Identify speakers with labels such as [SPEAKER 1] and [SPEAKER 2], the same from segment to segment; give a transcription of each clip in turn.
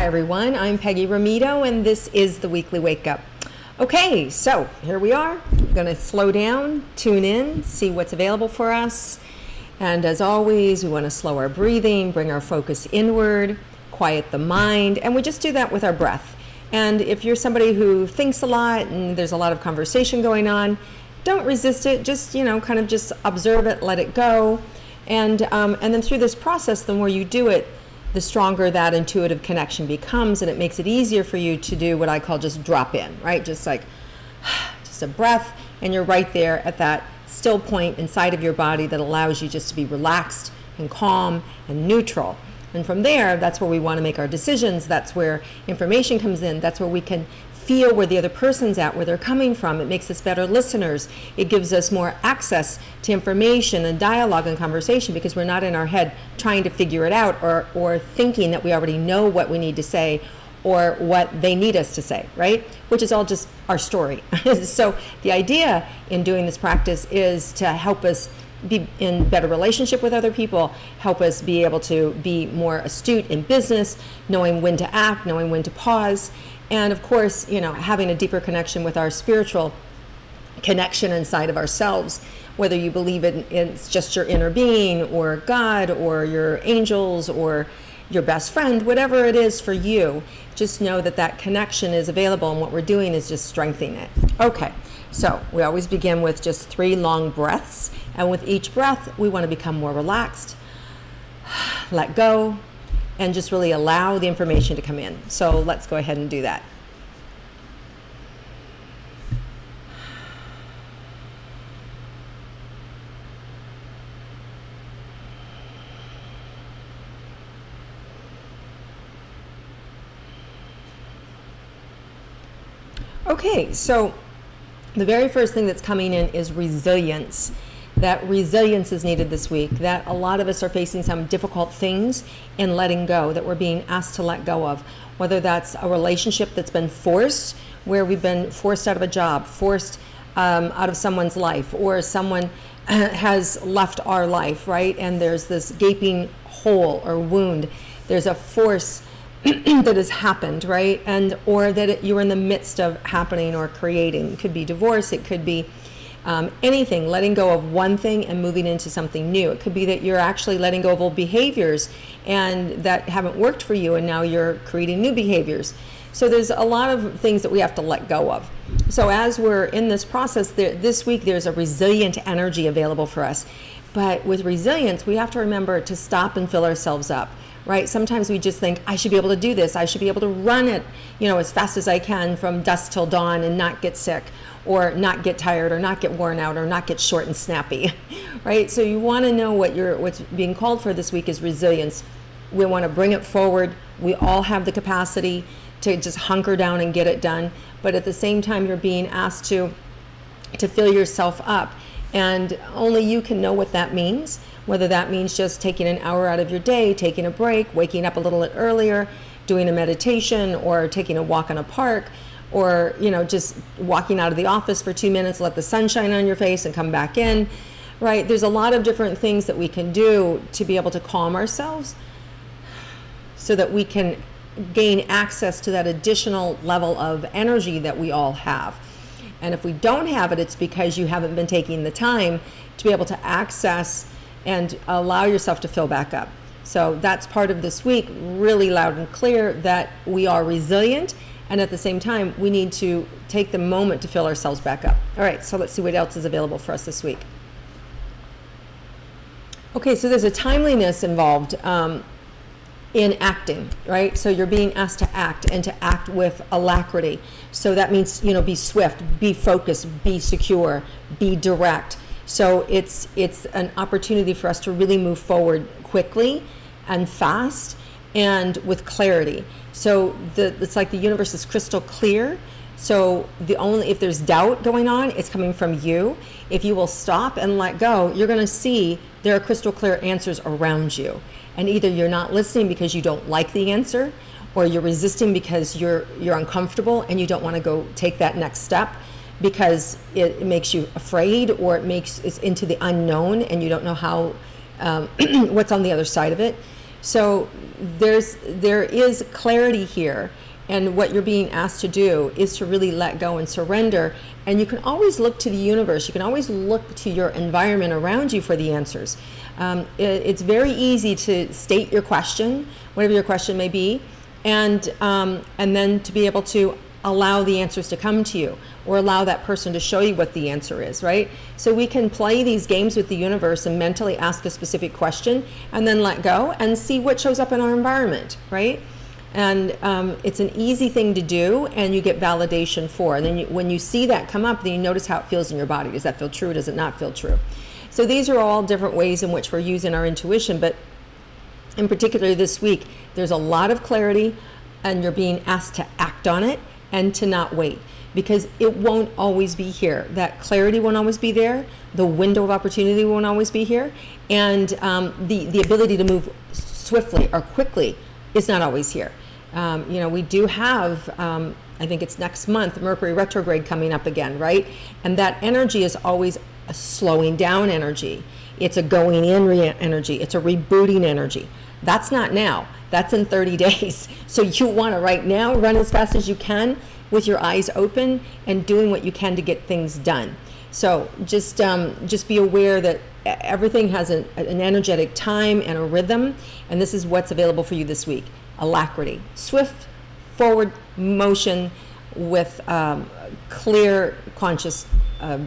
[SPEAKER 1] Hi everyone, I'm Peggy Rometo and this is the Weekly Wake Up. Okay, so here we are. We're going to slow down, tune in, see what's available for us. And as always, we want to slow our breathing, bring our focus inward, quiet the mind, and we just do that with our breath. And if you're somebody who thinks a lot and there's a lot of conversation going on, don't resist it. Just, kind of just observe it, let it go. And then through this process, the more you do it, the stronger that intuitive connection becomes, and it makes it easier for you to do what I call just drop in, right? Just like, just a breath, and you're right there at that still point inside of your body that allows you just to be relaxed and calm and neutral. And from there, that's where we want to make our decisions. That's where information comes in. That's where we can feel where the other person's at, where they're coming from. It makes us better listeners. It gives us more access to information and dialogue and conversation because we're not in our head trying to figure it out or thinking that we already know what we need to say or what they need us to say, right? Which is all just our story. So the idea in doing this practice is to help us be in better relationship with other people, help us be able to be more astute in business, knowing when to act, knowing when to pause, and of course, having a deeper connection with our spiritual connection inside of ourselves, whether you believe it's just your inner being or God or your angels or your best friend, whatever it is for you, just know that that connection is available, and what we're doing is just strengthening it. Okay, so we always begin with just 3 long breaths, and with each breath, we want to become more relaxed, let go, and just really allow the information to come in. So let's go ahead and do that. Okay, so the very first thing that's coming in is resilience. That resilience is needed this week, that a lot of us are facing some difficult things and letting go, that we're being asked to let go of, whether that's a relationship that's been forced, where we've been forced out of a job, forced out of someone's life, or someone has left our life, right? And there's this gaping hole or wound. There's a force that has happened, right? And or that you're in the midst of happening or creating. It could be divorce, it could be anything, letting go of one thing and moving into something new. It could be that you're actually letting go of old behaviors and that haven't worked for you, and now you're creating new behaviors. So there's a lot of things that we have to let go of. So as we're in this process, this week there's a resilient energy available for us. But with resilience, we have to remember to stop and fill ourselves up. Right? Sometimes we just think, I should be able to do this. I should be able to run it, as fast as I can from dusk till dawn and not get sick or not get tired or not get worn out or not get short and snappy, right? So you want to know what's being called for this week is resilience. We want to bring it forward. We all have the capacity to just hunker down and get it done. But at the same time, you're being asked to fill yourself up. And only you can know what that means, whether that means just taking an hour out of your day, taking a break, waking up a little bit earlier, doing a meditation, or taking a walk in a park, or just walking out of the office for 2 minutes, let the sun shine on your face and come back in, right? There's a lot of different things that we can do to be able to calm ourselves so that we can gain access to that additional level of energy that we all have. And if we don't have it, it's because you haven't been taking the time to be able to access and allow yourself to fill back up. So that's part of this week, really loud and clear that we are resilient, and at the same time, we need to take the moment to fill ourselves back up. All right, so let's see what else is available for us this week. Okay, so there's a timeliness involved in acting, right? So you're being asked to act, and to act with alacrity. So that means, be swift, be focused, be secure, be direct. So it's an opportunity for us to really move forward quickly and fast and with clarity. So it's like the universe is crystal clear. So if there's doubt going on, it's coming from you. If you will stop and let go, you're going to see there are crystal clear answers around you. And either you're not listening because you don't like the answer, or you're resisting because you're uncomfortable and you don't want to go take that next step because it makes you afraid, or it's into the unknown and you don't know how what's on the other side of it. So there is clarity here, and what you're being asked to do is to really let go and surrender. And you can always look to the universe. You can always look to your environment around you for the answers. It's very easy to state your question, whatever your question may be, and then to be able to allow the answers to come to you, or allow that person to show you what the answer is, right? So we can play these games with the universe and mentally ask a specific question and then let go and see what shows up in our environment, right? And it's an easy thing to do, and you get validation for. And then when you see that come up, then you notice how it feels in your body. Does that feel true? Does it not feel true? So these are all different ways in which we're using our intuition, but in particular this week, there's a lot of clarity, and you're being asked to act on it and to not wait, because it won't always be here. That clarity won't always be there. The window of opportunity won't always be here. And the ability to move swiftly or quickly is not always here. We do have, I think it's next month, Mercury retrograde coming up again, right? And that energy is always a slowing down energy. It's a going in energy. It's a rebooting energy. That's not now. That's in 30 days. So you want to right now run as fast as you can with your eyes open and doing what you can to get things done. So just be aware that everything has an energetic time and a rhythm, and this is what's available for you this week. Alacrity, swift forward motion with clear conscious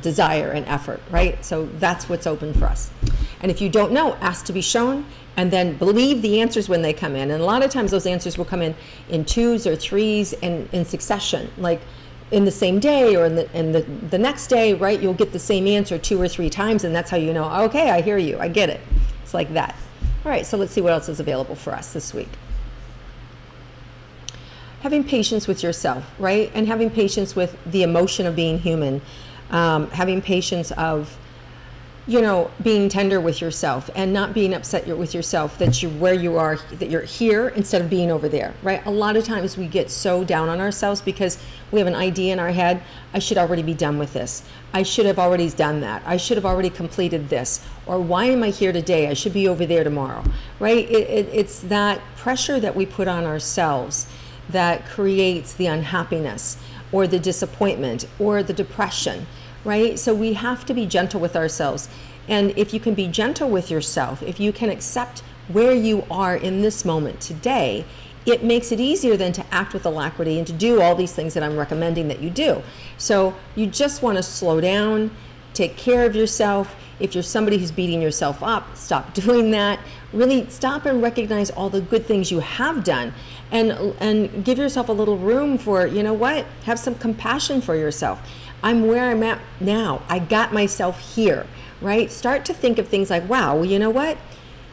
[SPEAKER 1] desire and effort, right? So that's what's open for us. And if you don't know, ask to be shown, and then believe the answers when they come in. And a lot of times those answers will come in twos or threes and in succession, like in the same day or in the next day, right? You'll get the same answer 2 or 3 times, and that's how you know, okay, I hear you, I get it. It's like that. All right, so let's see what else is available for us this week. Having patience with yourself, right? And having patience with the emotion of being human. Having patience of, being tender with yourself and not being upset with yourself that you're where you are, that you're here instead of being over there, right? A lot of times we get so down on ourselves because we have an idea in our head, I should already be done with this. I should have already done that. I should have already completed this. Or why am I here today? I should be over there tomorrow, right? It's that pressure that we put on ourselves that creates the unhappiness or the disappointment or the depression, right? So we have to be gentle with ourselves. And if you can be gentle with yourself, if you can accept where you are in this moment today, it makes it easier then to act with alacrity and to do all these things that I'm recommending that you do. So you just want to slow down, take care of yourself. If you're somebody who's beating yourself up, stop doing that. Really stop and recognize all the good things you have done, and give yourself a little room for, have some compassion for yourself. I'm where I'm at now. I got myself here, right? Start to think of things like, wow, well, you know what?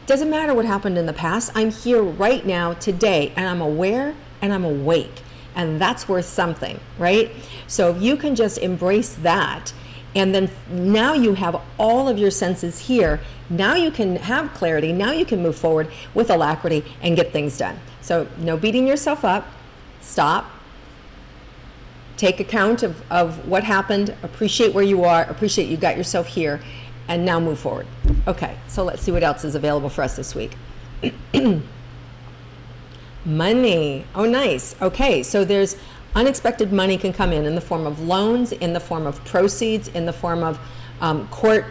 [SPEAKER 1] Doesn't matter what happened in the past. I'm here right now, today, and I'm aware and I'm awake, and that's worth something, right? So if you can just embrace that, and then now you have all of your senses here. Now you can have clarity. Now you can move forward with alacrity and get things done. So no beating yourself up. Stop. Take account of what happened. Appreciate where you are. Appreciate you got yourself here. And now move forward. Okay, so let's see what else is available for us this week. Money. Oh, nice. Okay, so there's unexpected money can come in the form of loans, in the form of proceeds, in the form of court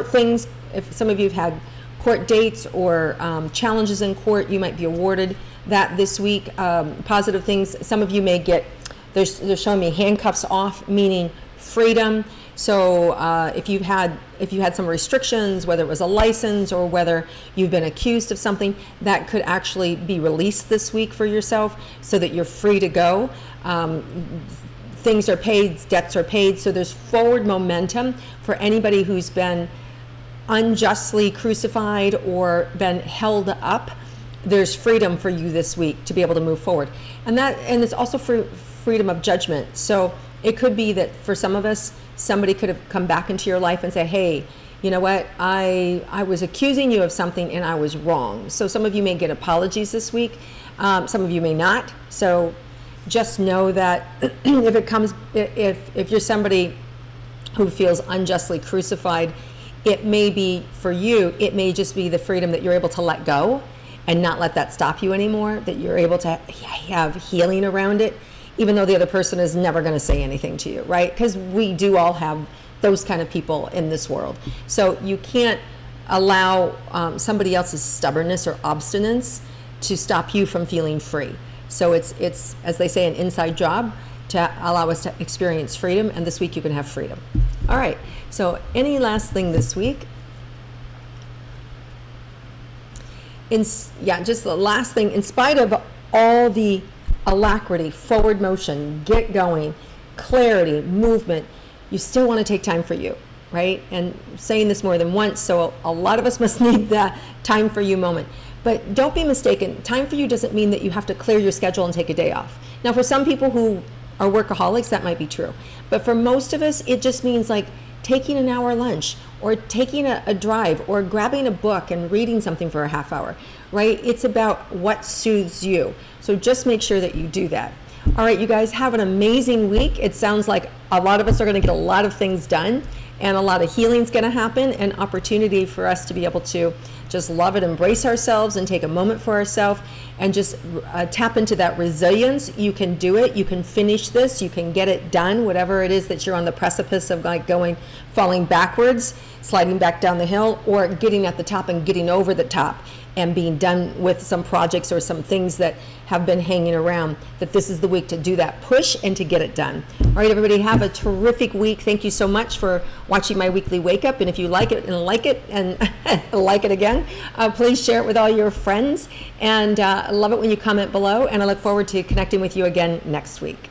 [SPEAKER 1] things. If some of you have had court dates or challenges in court, you might be awarded that this week. Positive things. Some of you may get. They're showing me handcuffs off, meaning freedom. So if you had some restrictions, whether it was a license or whether you've been accused of something, that could actually be released this week for yourself so that you're free to go. Things are paid, debts are paid, so there's forward momentum for anybody who's been unjustly crucified or been held up. There's freedom for you this week to be able to move forward. And it's also freedom of judgment. So it could be that for some of us, somebody could have come back into your life and say, hey, you know what, I was accusing you of something and I was wrong. So some of you may get apologies this week. Some of you may not. So just know that if you're somebody who feels unjustly crucified, it may be for you, it may just be the freedom that you're able to let go and not let that stop you anymore, that you're able to have healing around it, even though the other person is never going to say anything to you, right? Because we do all have those kind of people in this world. So you can't allow somebody else's stubbornness or obstinance to stop you from feeling free. So it's, as they say, an inside job to allow us to experience freedom, and this week you can have freedom. All right, so any last thing this week? Just the last thing, in spite of all the alacrity, forward motion, get going, clarity, movement, you still want to take time for you, right? And I'm saying this more than once, so a lot of us must need that time for you moment. But don't be mistaken, time for you doesn't mean that you have to clear your schedule and take a day off. Now, for some people who are workaholics, that might be true. But for most of us, it just means like taking an hour lunch, or taking a drive, or grabbing a book and reading something for a half hour, right? It's about what soothes you. So just make sure that you do that. All right, you guys, have an amazing week. It sounds like a lot of us are going to get a lot of things done, and a lot of healing's going to happen, and opportunity for us to be able to just love it, embrace ourselves, and take a moment for ourselves, and just tap into that resilience. You can do it. You can finish this. You can get it done, whatever it is that you're on the precipice of, like falling backwards, sliding back down the hill, or getting at the top and getting over the top and being done with some projects or some things that have been hanging around, that this is the week to do that push and to get it done. All right, everybody, have a terrific week. Thank you so much for watching my weekly wake up. And if you like it and like it again, please share it with all your friends. And I love it when you comment below. And I look forward to connecting with you again next week.